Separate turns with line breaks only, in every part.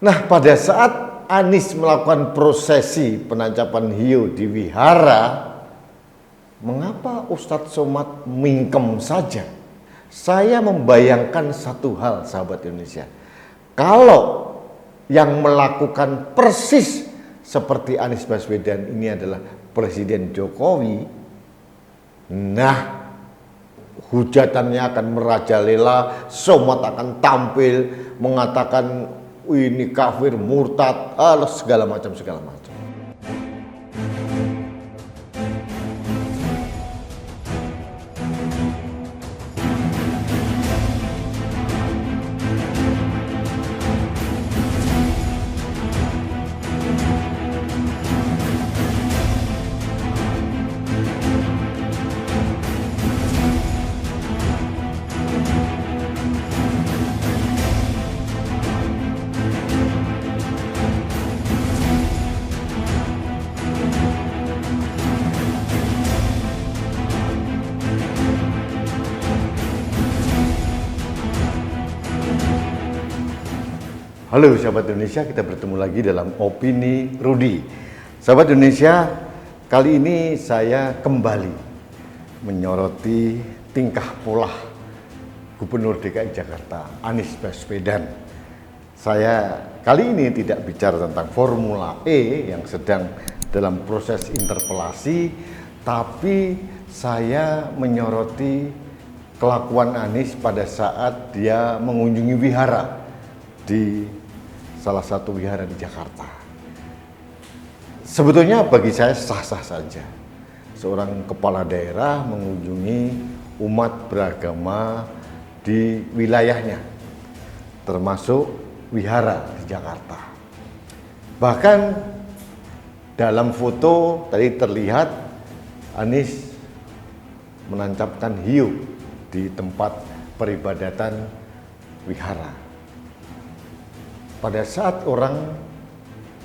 Nah, pada saat Anies melakukan prosesi penancapan hiu di wihara, mengapa Ustadz Somad mingkem saja? Saya membayangkan satu hal, sahabat Indonesia. Kalau yang melakukan persis seperti Anies Baswedan ini adalah Presiden Jokowi, nah hujatannya akan merajalela, Somad akan tampil mengatakan ini kafir, murtad, segala macam. Halo sahabat Indonesia, kita bertemu lagi dalam Opini Rudi. Sahabat Indonesia, kali ini saya kembali menyoroti tingkah pola Gubernur DKI Jakarta Anies Baswedan. Saya kali ini tidak bicara tentang Formula E yang sedang dalam proses interpelasi, tapi saya menyoroti kelakuan Anies pada saat dia mengunjungi wihara di salah satu wihara di Jakarta. Sebetulnya bagi saya sah-sah saja seorang kepala daerah mengunjungi umat beragama di wilayahnya, termasuk wihara di Jakarta. Bahkan dalam foto tadi terlihat Anies menancapkan hiu di tempat peribadatan wihara. Pada saat orang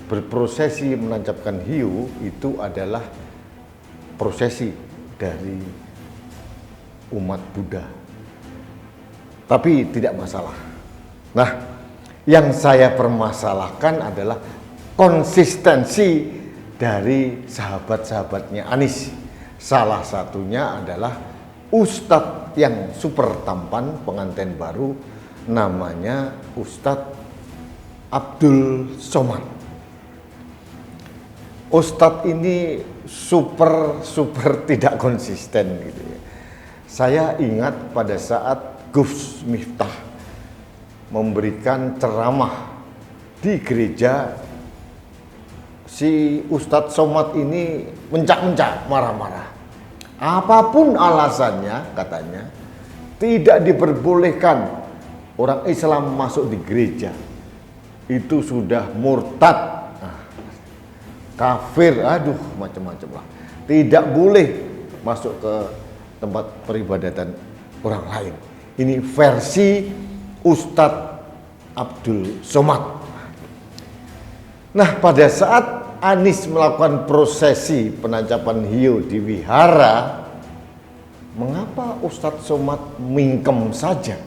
berprosesi menancapkan hiu, itu adalah prosesi dari umat Buddha. Tapi tidak masalah. Nah, yang saya permasalahkan adalah konsistensi dari sahabat-sahabatnya Anies. Salah satunya adalah Ustadz yang super tampan, pengantin baru, namanya Ustadz Abdul Somad. Ustadz ini super tidak konsisten gitu ya. Saya ingat pada saat Gus Miftah memberikan ceramah di gereja, si Ustadz Somad ini mencak-mencak, marah-marah. Apapun alasannya, katanya, tidak diperbolehkan orang Islam masuk di gereja. Itu sudah murtad, kafir, macam-macam lah. Tidak boleh masuk ke tempat peribadatan orang lain. Ini versi Ustadz Abdul Somad. Nah, pada saat Anies melakukan prosesi penancapan hiu di wihara, mengapa Ustadz Somad mingkem saja?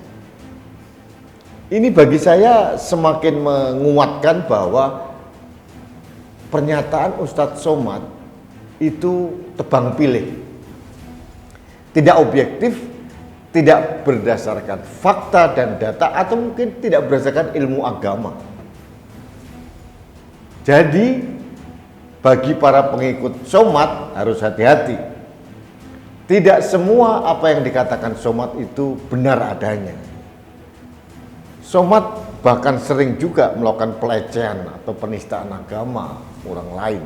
Ini bagi saya semakin menguatkan bahwa pernyataan Ustadz Somad itu tebang pilih, tidak objektif, tidak berdasarkan fakta dan data, atau mungkin tidak berdasarkan ilmu agama. Jadi bagi para pengikut Somad harus hati-hati. Tidak semua apa yang dikatakan Somad itu benar adanya. Somad bahkan sering juga melakukan pelecehan atau penistaan agama orang lain.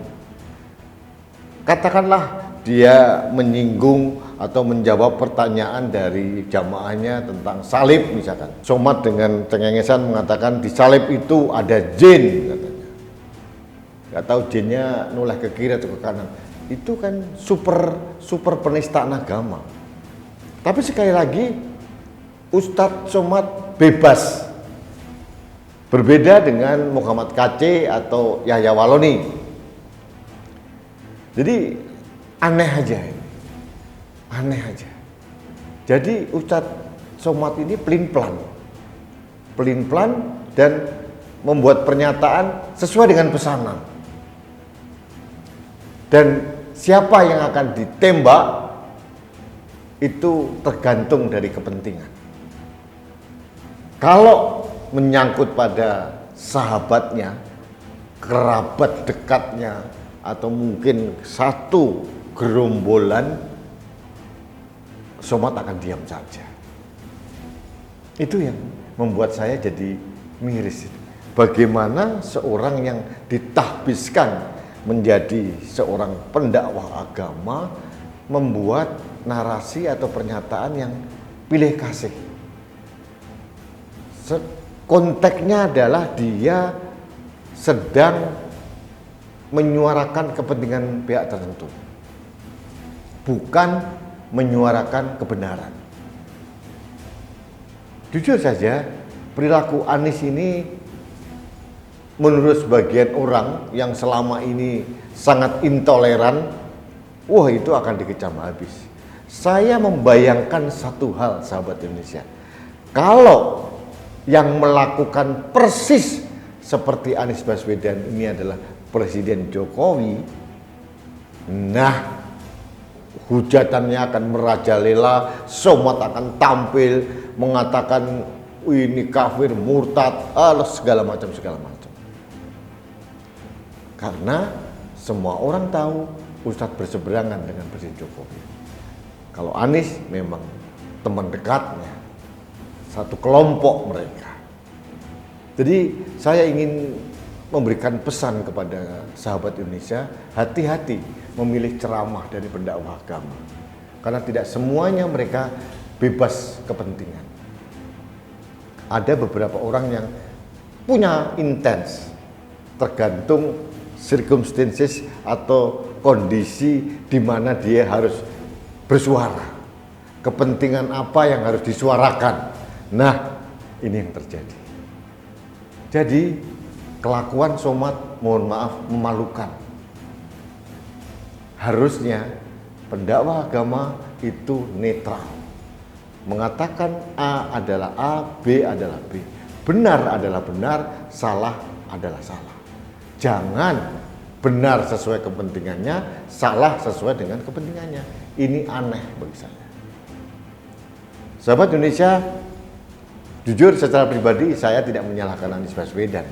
Katakanlah dia menyinggung atau menjawab pertanyaan dari jamaahnya tentang salib misalkan. Somad dengan cengengesan mengatakan di salib itu ada jin katanya. Gak tahu jinnya noleh ke kiri atau ke kanan. Itu kan super penistaan agama. Tapi sekali lagi Ustadz Somad bebas. Berbeda dengan Muhammad KC atau Yahya Waloni. Jadi aneh aja ini. Aneh aja. Jadi Ustadz Somad ini pelin-pelan dan membuat pernyataan sesuai dengan pesanan. Dan siapa yang akan ditembak itu tergantung dari kepentingan. Kalau menyangkut pada sahabatnya, kerabat dekatnya, atau mungkin satu gerombolan, Somad akan diam saja. Itu yang membuat saya jadi miris. Bagaimana seorang yang ditahbiskan menjadi seorang pendakwah agama membuat narasi atau pernyataan yang pilih kasih. Konteksnya adalah dia sedang menyuarakan kepentingan pihak tertentu, bukan menyuarakan kebenaran. Jujur saja, perilaku Anies ini menurut sebagian orang yang selama ini sangat intoleran, wah itu akan dikecam habis. Saya membayangkan satu hal, sahabat Indonesia. Kalau yang melakukan persis seperti Anies Baswedan ini adalah Presiden Jokowi, nah hujatannya akan merajalela, Somad akan tampil mengatakan ini kafir, murtad, segala macam. Karena semua orang tahu Ustadz berseberangan dengan Presiden Jokowi. Kalau Anies memang teman dekatnya, satu kelompok mereka. Jadi saya ingin memberikan pesan kepada sahabat Indonesia, hati-hati memilih ceramah dari pendakwah agama. Karena tidak semuanya mereka bebas kepentingan. Ada beberapa orang yang punya intens, tergantung circumstances atau kondisi di mana dia harus bersuara. Kepentingan apa yang harus disuarakan. Nah, ini yang terjadi. Jadi kelakuan Somad, mohon maaf, memalukan. Harusnya pendakwah agama itu netral. Mengatakan A adalah A, B adalah B. Benar adalah benar, salah adalah salah. Jangan benar sesuai kepentingannya, salah sesuai dengan kepentingannya. Ini aneh bagi saya. Sahabat Indonesia, jujur secara pribadi saya tidak menyalahkan Anies Baswedan.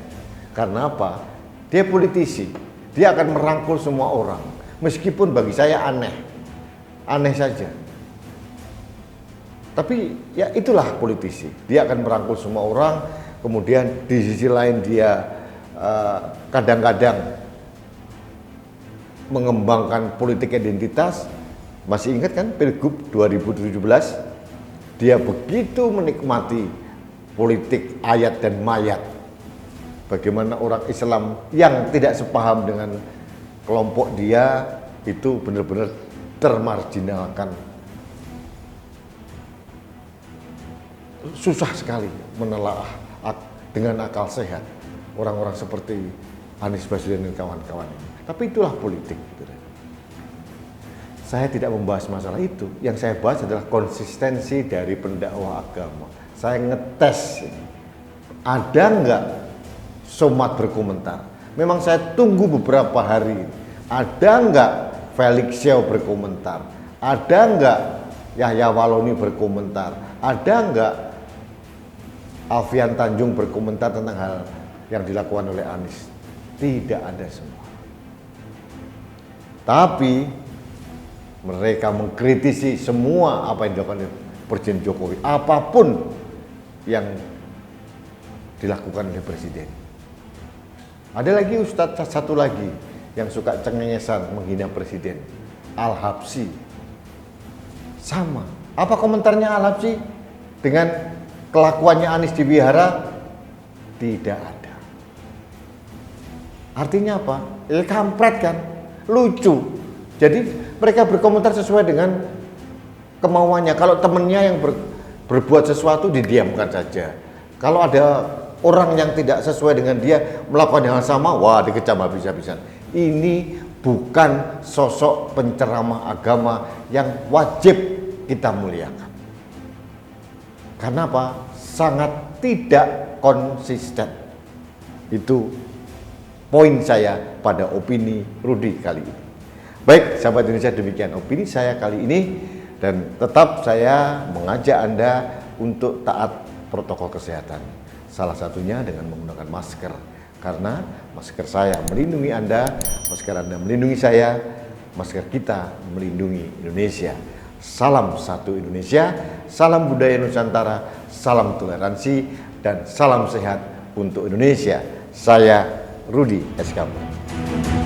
Karena apa? Dia politisi. Dia akan merangkul semua orang. Meskipun bagi saya aneh. Aneh saja. Tapi ya itulah politisi. Dia akan merangkul semua orang. Kemudian di sisi lain dia kadang-kadang mengembangkan politik identitas. Masih ingat kan Pilgub 2017? Dia begitu menikmati politik ayat dan mayat. Bagaimana orang Islam yang tidak sepaham dengan kelompok dia itu benar-benar termarginalkan. Susah sekali menelaah dengan akal sehat orang-orang seperti Anies Baswedan dan kawan-kawan ini. Tapi itulah politik. Saya tidak membahas masalah itu. Yang saya bahas adalah konsistensi dari pendakwah agama. Saya ngetes ini. Ada nggak Somad berkomentar? Memang saya tunggu beberapa hari. Ada nggak Felix Xiao berkomentar? Ada nggak Yahya Waloni berkomentar? Ada nggak Alfian Tanjung berkomentar tentang hal yang dilakukan oleh Anies? Tidak ada semua. Tapi mereka mengkritisi semua apa yang dilakukan oleh Presiden Jokowi, apapun yang dilakukan oleh Presiden. Ada lagi Ustadz satu lagi yang suka cengengesan menghina Presiden, Al-Habsyi. Sama. Apa komentarnya Al-Habsyi dengan kelakuannya Anies di wihara? Tidak ada. Artinya apa? Kampret kan? Lucu. Jadi mereka berkomentar sesuai dengan kemauannya. Kalau temennya yang berbuat sesuatu didiamkan saja. Kalau ada orang yang tidak sesuai dengan dia melakukan hal sama, wah dikecam habis-habisan. Ini bukan sosok penceramah agama yang wajib kita muliakan. Karena apa? Sangat tidak konsisten. Itu poin saya pada opini Rudi kali ini. Baik, sahabat Indonesia, demikian opini saya kali ini, dan tetap saya mengajak Anda untuk taat protokol kesehatan. Salah satunya dengan menggunakan masker, karena masker saya melindungi Anda, masker Anda melindungi saya, masker kita melindungi Indonesia. Salam satu Indonesia, salam budaya Nusantara, salam toleransi, dan salam sehat untuk Indonesia. Saya Rudi S. Kampung.